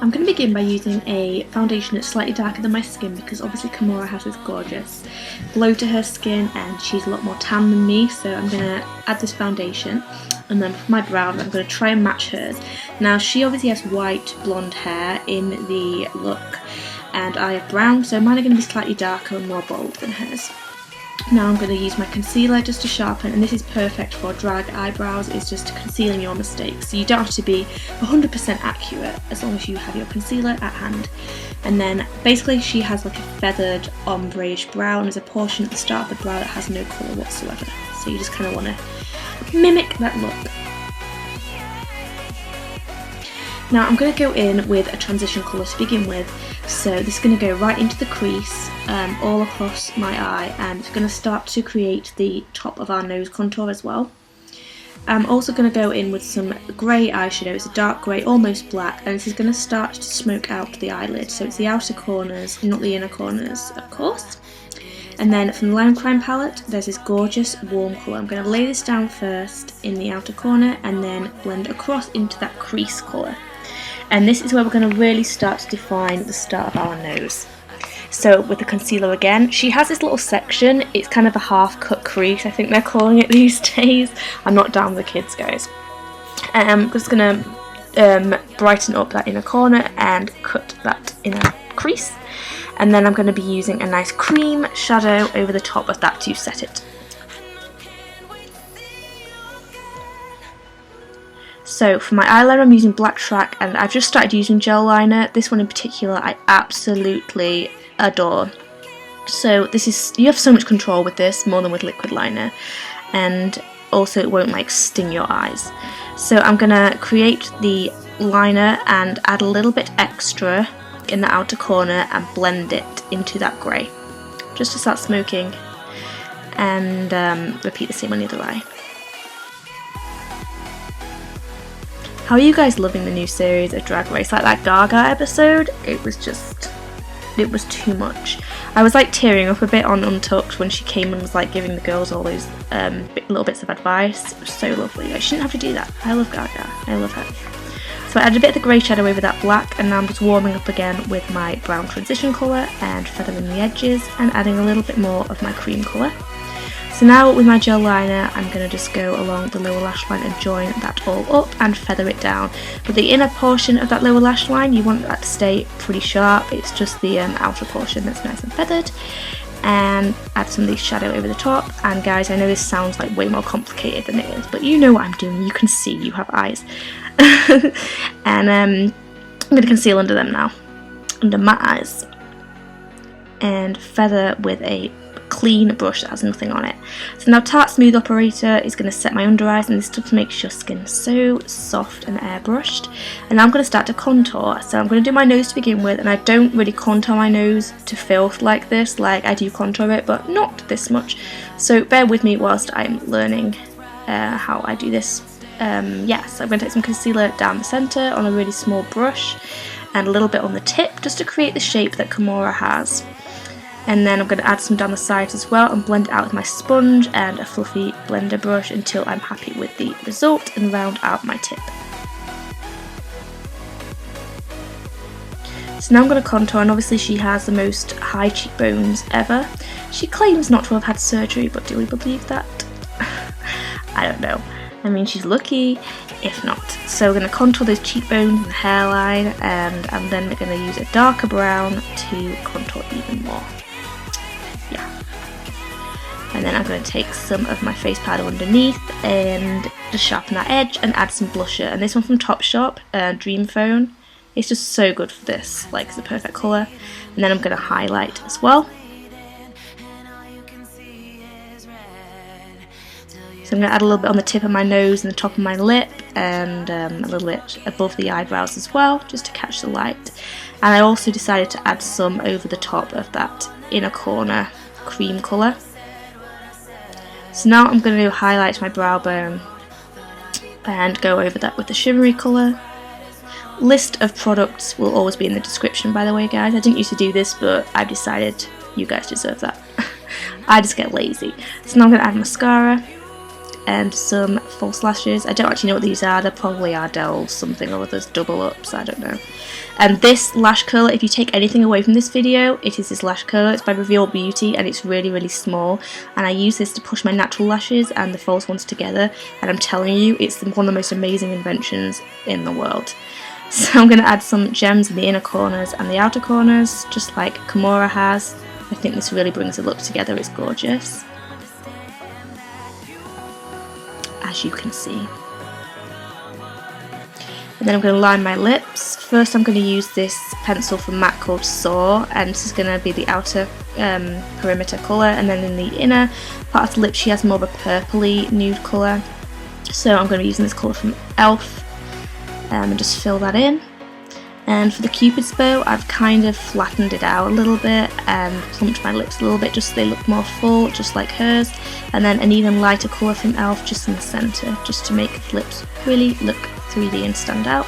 I'm going to begin by using a foundation that's slightly darker than my skin because obviously Kimora has this gorgeous glow to her skin and she's a lot more tan than me, so I'm going to add this foundation, and then for my brows I'm going to try and match hers. Now she obviously has white blonde hair in the look and I have brown, so mine are going to be slightly darker and more bold than hers. Now I'm going to use my concealer just to sharpen, and this is perfect for drag eyebrows. It's just concealing your mistakes, so you don't have to be 100% accurate as long as you have your concealer at hand. And then basically she has like a feathered ombre-ish brow, and there's a portion at the start of the brow that has no colour whatsoever, so you just kind of want to mimic that look. Now I'm going to go in with a transition colour to begin with, so this is going to go right into the crease, all across my eye, and it's going to start to create the top of our nose contour as well. I'm also going to go in with some grey eyeshadow. It's a dark grey, almost black, and this is going to start to smoke out the eyelid, so it's the outer corners, not the inner corners, of course. And then from the Lime Crime palette, there's this gorgeous warm colour. I'm going to lay this down first in the outer corner and then blend across into that crease colour. And this is where we're going to really start to define the start of our nose. So with the concealer again, she has this little section, it's kind of a half cut crease, I think they're calling it these days. I'm not down with the kids, guys. I'm just going to brighten up that inner corner and cut that inner crease. And then I'm going to be using a nice cream shadow over the top of that to set it. So for my eyeliner I'm using Black Track, and I've just started using gel liner. This one in particular I absolutely adore. So this is, you have so much control with this, more than with liquid liner, and also it won't like sting your eyes. So I'm gonna create the liner and add a little bit extra in the outer corner and blend it into that grey, just to start smoking, and repeat the same on the other eye. How are you guys loving the new series of Drag Race? Like that Gaga episode, it was too much. I was like tearing up a bit on Untucked when she came and was like giving the girls all those little bits of advice. It was so lovely. I shouldn't have to do that. I love Gaga. I love her. So I added a bit of the grey shadow over that black, and now I'm just warming up again with my brown transition colour and feathering the edges and adding a little bit more of my cream colour. So now with my gel liner I'm going to just go along the lower lash line and join that all up and feather it down. But the inner portion of that lower lash line, you want that to stay pretty sharp. It's just the outer portion that's nice and feathered. And add some of the shadow over the top. And guys, I know this sounds like way more complicated than it is, but you know what I'm doing. You can see, you have eyes. And I'm going to conceal under them now, under my eyes, and feather with a clean brush that has nothing on it. So now Tarte Smooth Operator is going to set my under eyes, and this stuff makes your skin so soft and airbrushed. And now I'm going to start to contour. So I'm going to do my nose to begin with, and I don't really contour my nose to filth like this, like I do contour it, but not this much. So bear with me whilst I'm learning how I do this. Yes, I'm going to take some concealer down the centre on a really small brush and a little bit on the tip just to create the shape that Kimora has. And then I'm going to add some down the sides as well and blend it out with my sponge and a fluffy blender brush until I'm happy with the result and round out my tip. So now I'm going to contour, and obviously she has the most high cheekbones ever. She claims not to have had surgery, but do we believe that? I don't know. I mean, she's lucky if not. So we're going to contour those cheekbones and the hairline, and I'm then going to use a darker brown to contour even more. Yeah. And then I'm going to take some of my face powder underneath and just sharpen that edge and add some blusher. And this one from Topshop, Dream Phone. It's just so good for this, like it's the perfect colour. And then I'm going to highlight as well. So I'm going to add a little bit on the tip of my nose and the top of my lip, and a little bit above the eyebrows as well, just to catch the light. And I also decided to add some over the top of that inner corner cream colour. So now I'm going to highlight my brow bone and go over that with the shimmery colour. List of products will always be in the description, by the way, guys. I didn't used to do this, but I've decided you guys deserve that. I just get lazy. So now I'm going to add mascara and some false lashes. I don't actually know what these are. They're probably Ardell something or others, double ups, I don't know. And this lash curler, if you take anything away from this video, it is this lash curler. It's by Reveal Beauty and it's really, really small. And I use this to push my natural lashes and the false ones together. And I'm telling you, it's one of the most amazing inventions in the world. So I'm going to add some gems in the inner corners and the outer corners, just like Kimora has. I think this really brings the look together. It's gorgeous, as you can see. And then I'm going to line my lips. First I'm going to use this pencil from MAC called Soar, and this is going to be the outer perimeter colour, and then in the inner part of the lip she has more of a purpley nude colour. So I'm going to be using this colour from e.l.f. And just fill that in. And for the Cupid's bow, I've kind of flattened it out a little bit and plumped my lips a little bit just so they look more full, just like hers. And then an even lighter colour from e.l.f. just in the centre, just to make the lips really look 3D and stand out.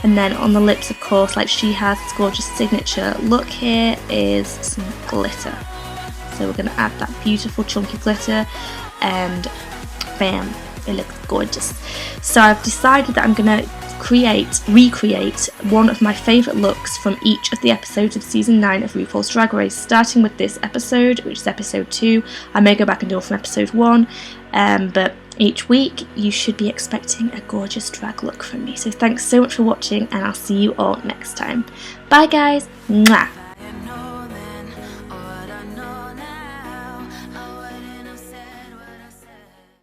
And then on the lips, of course, like she has, this gorgeous signature look here is some glitter. So we're going to add that beautiful chunky glitter and bam, it looks gorgeous. So I've decided that I'm going to recreate one of my favourite looks from each of the episodes of season 9 of RuPaul's Drag Race, starting with this episode, which is episode 2. I may go back and do it from episode 1, but each week you should be expecting a gorgeous drag look from me. So thanks so much for watching, and I'll see you all next time. Bye guys! Mwah!